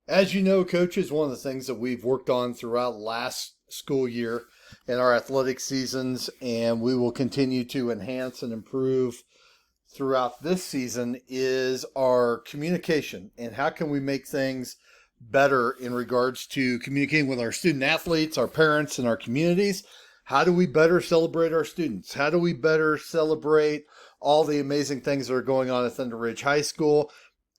As you know, coaches, one of the things that we've worked on throughout last school year and our athletic seasons, and we will continue to enhance and improve throughout this season, is our communication and how can we make things better in regards to communicating with our student athletes, our parents, and our communities. How do we better celebrate our students? How do we better celebrate all the amazing things that are going on at Thunder Ridge High School?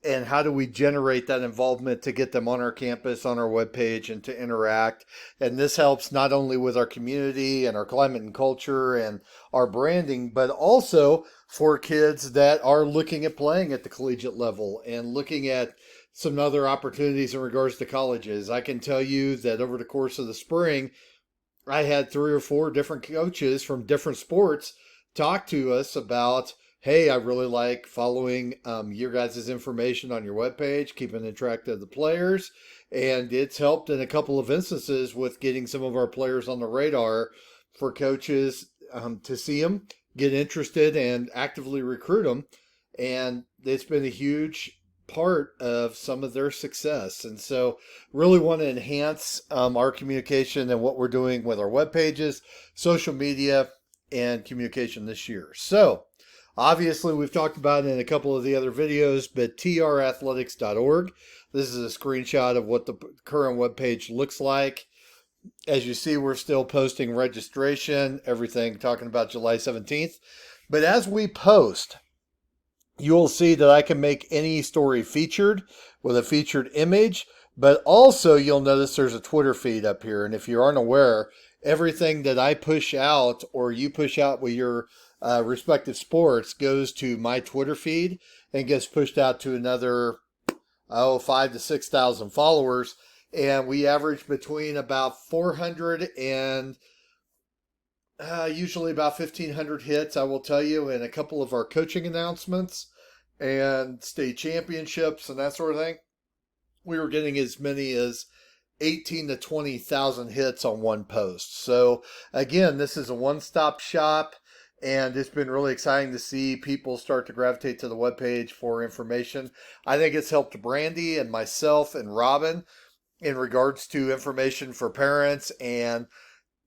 And how do we generate that involvement to get them on our campus, on our webpage, and to interact? And this helps not only with our community and our climate and culture and our branding, but also for kids that are looking at playing at the collegiate level and looking at some other opportunities in regards to colleges. I can tell you that over the course of the spring, I had three or four different coaches from different sports talk to us about, hey, I really like following your guys' information on your webpage, keeping track of the players. And it's helped in a couple of instances with getting some of our players on the radar for coaches to see them, get interested, and actively recruit them. And it's been a huge part of some of their success. And so really want to enhance our communication and what we're doing with our web pages, social media, and communication this year. So obviously we've talked about it in a couple of the other videos, but trathletics.org. This is a screenshot of what the current web page looks like. As you see, we're still posting registration, everything talking about July 17th. But as we post, you'll see that I can make any story featured with a featured image, but also you'll notice there's a Twitter feed up here. And if you aren't aware, everything that I push out or you push out with your respective sports goes to my Twitter feed and gets pushed out to another, 5 to 6,000 followers. And we average between about 400 and usually about 1,500 hits, I will tell you, and a couple of our coaching announcements and state championships and that sort of thing. We were getting as many as 18 to 20,000 hits on one post. So again, this is a one-stop shop, and it's been really exciting to see people start to gravitate to the webpage for information. I think it's helped Brandy and myself and Robin in regards to information for parents and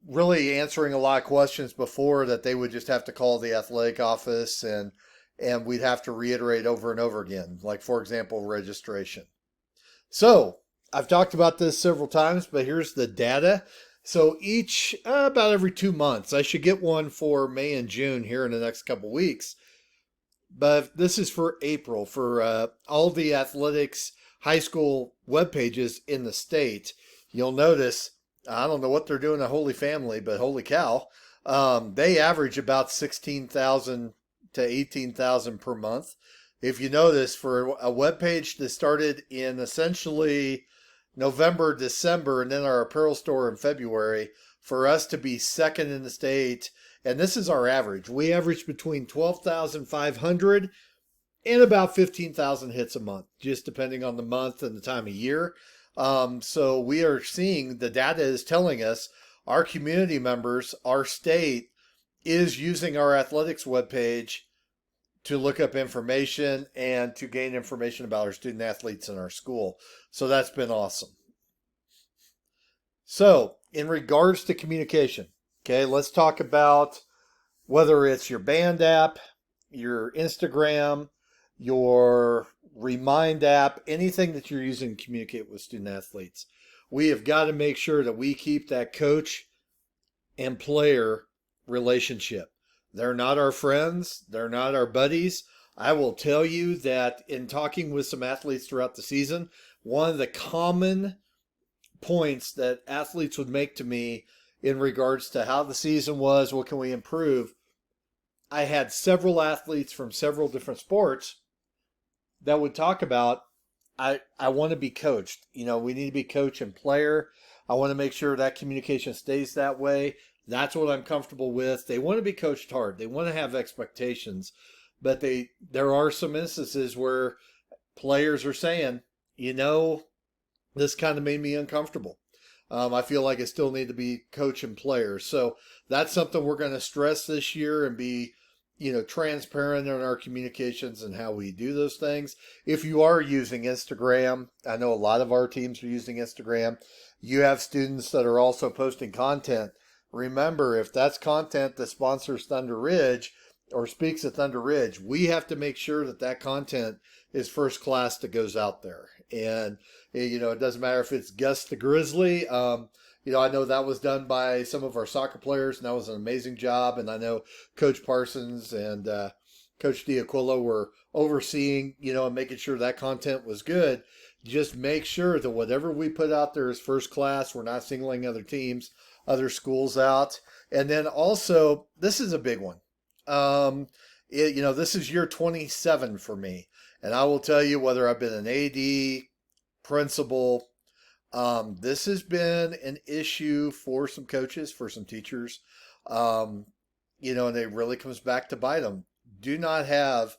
really answering a lot of questions before that they would just have to call the athletic office and we'd have to reiterate over and over again, like for example registration. So I've talked about this several times, but here's the data. So each about every 2 months, I should get one for May and June here in the next couple weeks, but this is for April for all the athletics high school web pages in the state. You'll notice, I don't know what they're doing at Holy Family, but holy cow, they average about 16,000 to 18,000 per month. If you notice, for a web page that started in essentially November, December, and then our apparel store in February, for us to be second in the state, and this is our average, we average between 12,500 and about 15,000 hits a month, just depending on the month and the time of year. So we are seeing the data is telling us our community members, our state is using our athletics webpage to look up information and to gain information about our student athletes in our school. So that's been awesome. So in regards to communication, okay, let's talk about whether it's your band app, your Instagram, your Remind app, anything that you're using to communicate with student athletes. We have got to make sure that we keep that coach and player relationship. They're not our friends. They're not our buddies. I will tell you that in talking with some athletes throughout the season, one of the common points that athletes would make to me in regards to how the season was, what can we improve, I had several athletes from several different sports that would talk about, I want to be coached. You know, we need to be coach and player. I want to make sure that communication stays that way. That's what I'm comfortable with. They want to be coached hard. They want to have expectations, but there are some instances where players are saying, this kind of made me uncomfortable. I feel like I still need to be coach and player. So that's something we're going to stress this year and be transparent in our communications and how we do those things. If you are using Instagram, I know a lot of our teams are using Instagram. You have students that are also posting content. Remember, if that's content that sponsors Thunder Ridge or speaks at Thunder Ridge, we have to make sure that that content is first class that goes out there. And, it doesn't matter if it's Gus the Grizzly. I know that was done by some of our soccer players, and that was an amazing job. And I know Coach Parsons and Coach D'Aquila were overseeing, and making sure that content was good. Just make sure that whatever we put out there is first class. We're not singling other teams, other schools out. And then also, this is a big one. This is year 27 for me. And I will tell you, whether I've been an AD, principal, this has been an issue for some coaches, for some teachers, and it really comes back to bite them. Do not have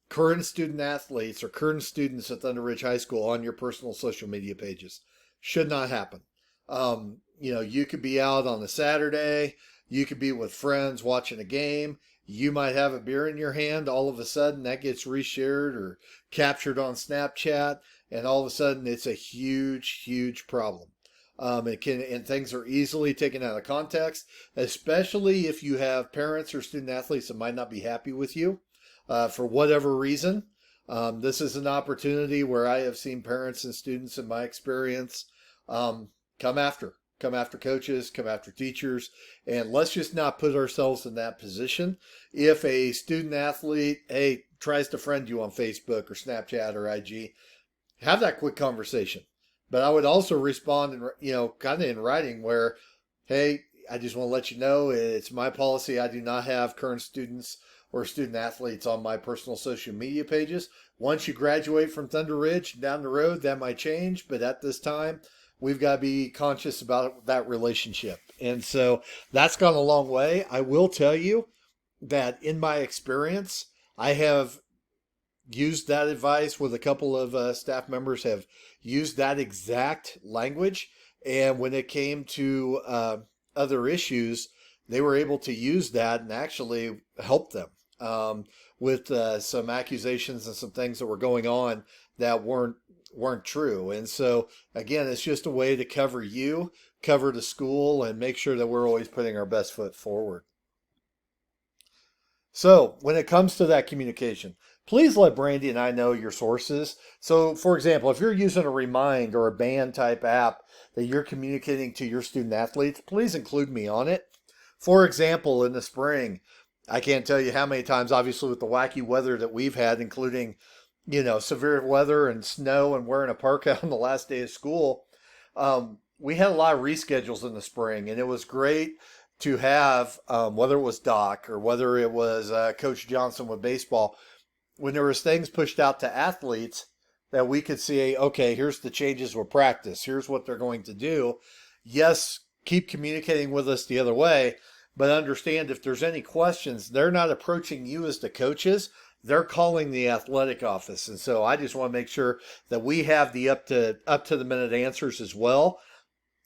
current student athletes or current students at Thunder Ridge High School on your personal social media pages. Should not happen. You could be out on a Saturday. You could be with friends watching a game. You might have a beer in your hand. All of a sudden, that gets reshared or captured on Snapchat. And all of a sudden, it's a huge, huge problem. And things are easily taken out of context, especially if you have parents or student athletes that might not be happy with you for whatever reason. This is an opportunity where I have seen parents and students, in my experience, come after coaches, come after teachers, and let's just not put ourselves in that position. If a student athlete, tries to friend you on Facebook or Snapchat or IG, have that quick conversation. But I would also respond kind of in writing where, hey, I just want to let you know it's my policy. I do not have current students or student athletes on my personal social media pages. Once you graduate from Thunder Ridge, down the road, that might change. But at this time, we've got to be conscious about that relationship. And so that's gone a long way. I will tell you that in my experience, I have used that advice with a couple of staff members, have used that exact language. And when it came to other issues, they were able to use that and actually help them with some accusations and some things that were going on that weren't true. And so again, it's just a way to cover you, cover the school, and make sure that we're always putting our best foot forward. So when it comes to that communication, please let Brandy and I know your sources. So for example, if you're using a Remind or a Band type app that you're communicating to your student athletes, please include me on it. For example, in the spring, I can't tell you how many times, obviously with the wacky weather that we've had, including, severe weather and snow and wearing a parka on the last day of school, we had a lot of reschedules in the spring, and it was great to have, whether it was Doc or whether it was Coach Johnson with baseball, when there was things pushed out to athletes that we could see, okay, here's the changes with practice. Here's what they're going to do. Yes, keep communicating with us the other way, but understand if there's any questions, they're not approaching you as the coaches. They're calling the athletic office. And so I just want to make sure that we have the up to the minute answers as well.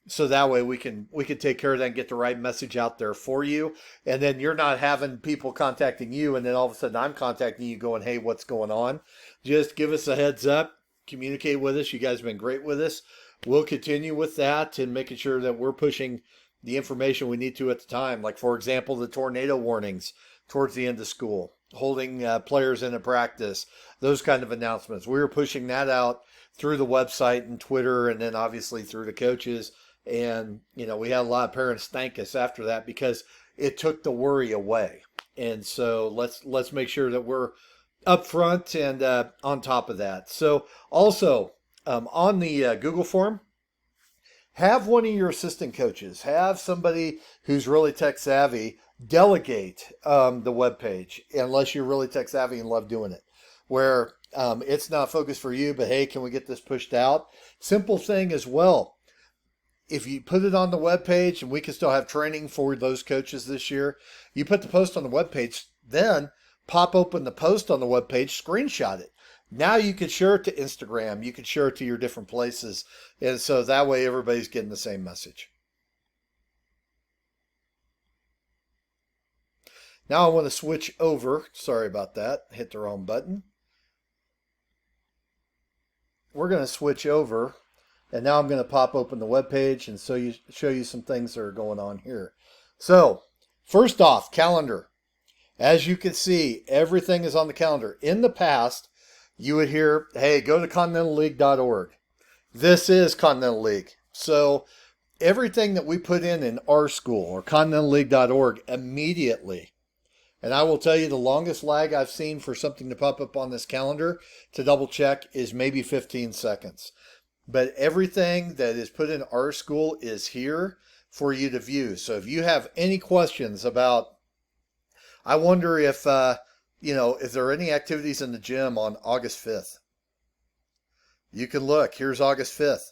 So that way we can take care of that and get the right message out there for you. And then you're not having people contacting you and then all of a sudden I'm contacting you going, hey, what's going on? Just give us a heads up, communicate with us. You guys have been great with us. We'll continue with that and making sure that we're pushing the information we need to at the time. Like, for example, the tornado warnings towards the end of school, holding players in a practice, those kind of announcements. We were pushing that out through the website and Twitter and then obviously through the coaches. And, we had a lot of parents thank us after that because it took the worry away. And so let's make sure that we're up front and on top of that. So also on the Google form, have one of your assistant coaches, have somebody who's really tech savvy, delegate the webpage, unless you're really tech savvy and love doing it, where it's not focused for you, but hey, can we get this pushed out? Simple thing as well. If you put it on the webpage, and we can still have training for those coaches this year, you put the post on the webpage, then pop open the post on the webpage, screenshot it. Now you can share it to Instagram. You can share it to your different places. And so that way everybody's getting the same message. Now I want to switch over. Sorry about that. Hit the wrong button. We're going to switch over, and now I'm going to pop open the web page and show you some things that are going on here. So, first off, calendar. As you can see, everything is on the calendar. In the past, you would hear, hey, go to continentalleague.org. This is Continental League. So everything that we put in our school or continentalleague.org immediately, and I will tell you the longest lag I've seen for something to pop up on this calendar to double check is maybe 15 seconds. But everything that is put in our school is here for you to view. So if you have any questions about, I wonder if, if there are any activities in the gym on August 5th, you can look. Here's August 5th.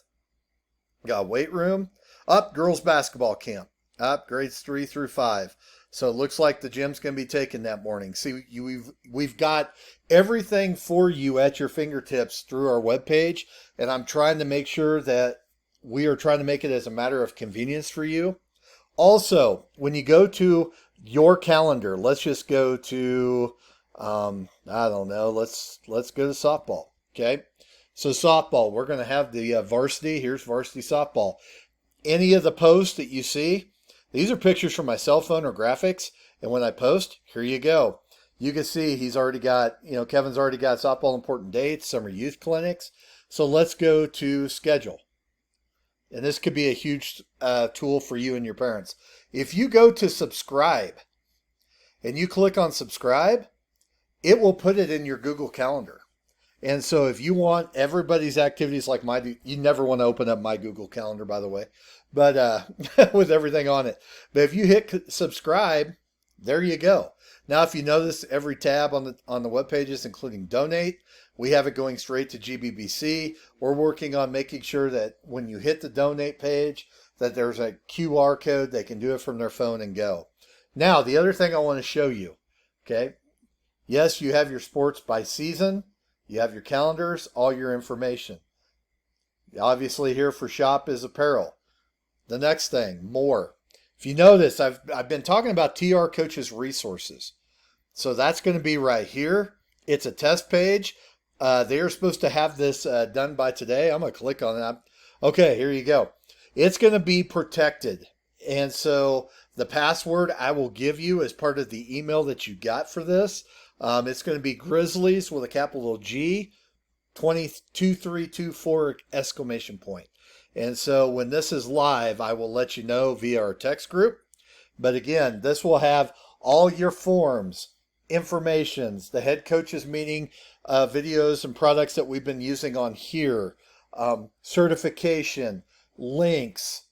Got weight room. Up, girls basketball camp. Up, grades 3 through 5. So it looks like the gym's going to be taken that morning. See, we've got everything for you at your fingertips through our webpage, and I'm trying to make sure that we are trying to make it as a matter of convenience for you. Also, when you go to your calendar, let's just go to, I don't know, let's go to softball, okay? So softball, we're going to have the varsity. Here's varsity softball. Any of the posts that you see, these are pictures from my cell phone or graphics. And when I post, here you go. You can see he's already got, Kevin's already got softball important dates, summer youth clinics. So let's go to schedule. And this could be a huge tool for you and your parents. If you go to subscribe and you click on subscribe, it will put it in your Google Calendar. And so if you want everybody's activities like you never want to open up my Google Calendar, by the way, but with everything on it. But if you hit subscribe, there you go. Now, if you notice, every tab on the web pages, including donate, we have it going straight to GBBC. We're working on making sure that when you hit the donate page, that there's a QR code. They can do it from their phone and go. Now, the other thing I want to show you, okay? Yes, you have your sports by season. You have your calendars, all your information. Obviously here for shop is apparel. The next thing, more. If you notice, I've been talking about TR Coaches resources. So that's going to be right here. It's a test page. They are supposed to have this done by today. I'm going to click on that. Okay, here you go. It's going to be protected. And so the password I will give you as part of the email that you got for this. It's going to be Grizzlies with a capital G, 22324 exclamation point. And so when this is live, I will let you know via our text group. But again, this will have all your forms, informations, the head coaches meeting videos and products that we've been using on here, certification, links,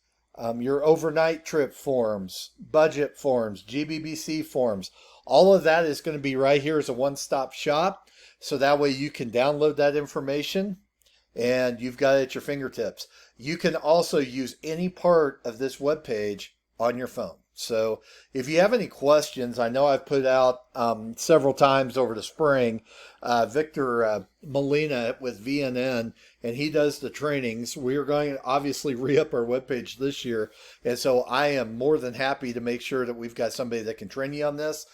your overnight trip forms, budget forms, GBBC forms. All of that is going to be right here as a one-stop shop. So that way you can download that information and you've got it at your fingertips. You can also use any part of this web page on your phone. So if you have any questions, I know I've put out several times over the spring, Victor Molina with VNN, and he does the trainings. We are going to obviously re-up our webpage this year. And so I am more than happy to make sure that we've got somebody that can train you on this.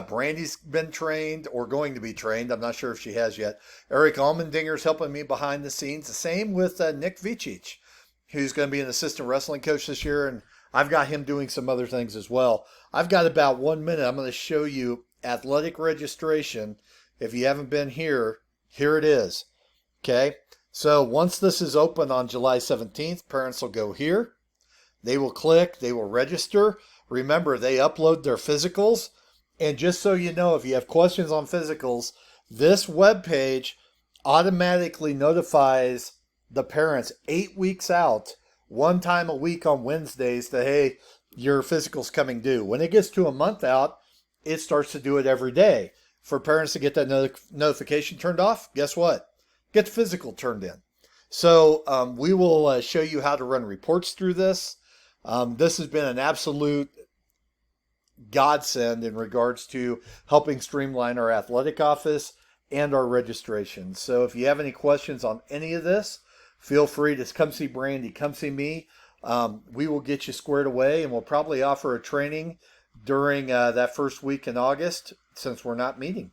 Brandy's been trained or going to be trained. I'm not sure if she has yet. Eric Allmendinger's helping me behind the scenes. The same with Nick Vicic, who's going to be an assistant wrestling coach this year. And I've got him doing some other things as well. I've got about 1 minute. I'm going to show you athletic registration. If you haven't been here, here it is. Okay. So once this is open on July 17th, parents will go here. They will click. They will register. Remember, they upload their physicals. And just so you know, if you have questions on physicals, this web page automatically notifies the parents 8 weeks out, one time a week on Wednesdays, that, hey, your physical's coming due. When it gets to a month out, it starts to do it every day. For parents to get that notification turned off, guess what? Get the physical turned in. So we will show you how to run reports through this. This has been an absolute godsend in regards to helping streamline our athletic office and our registration. So if you have any questions on any of this, feel free to come see Brandy, come see me. We will get you squared away, and we'll probably offer a training during that first week in August, since we're not meeting.